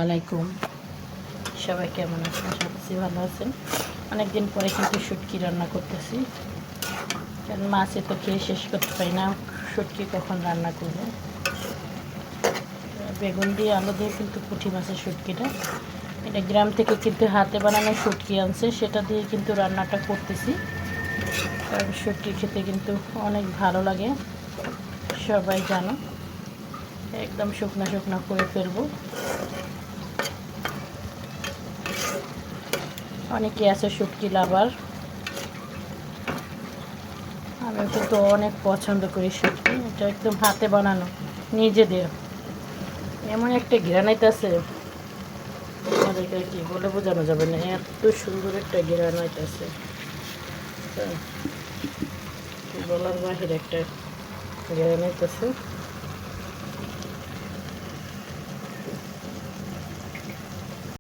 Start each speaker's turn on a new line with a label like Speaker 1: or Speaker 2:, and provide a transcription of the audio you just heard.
Speaker 1: আলাইকুম। সবাই কেমন আছেন? আশা করছি ভালো আছেন। অনেকদিন পরে কিন্তু শুটকি রান্না করতেছি, কারণ মাছে তো খেয়ে শেষ করতে পারি না, শুটকি কখন রান্না করব। বেগুন দিয়ে আলু দিয়ে কিন্তু পুঁটি মাছের শুটকিটা, এটা গ্রাম থেকে কিন্তু হাতে বানানো শুটকি আনছে, সেটা দিয়ে কিন্তু রান্নাটা করতেছি। কারণ শুটকি খেতে কিন্তু অনেক ভালো লাগে, সবাই জানো। একদম শুকনা শুকনা করে ফেলবো। অনেকে আছে শুটকি লাভার, আমি কিন্তু অনেক পছন্দ করি শুটকি। এটা একদম হাতে বানানো নিজেদের, এমন একটা গ্রানাইট আছে আমাদেরকে কি বলে বোঝানো যাবে না, এত সুন্দর একটা গ্রানাইট আছে, বলার বাহিরে একটা গ্রানাইট আছে।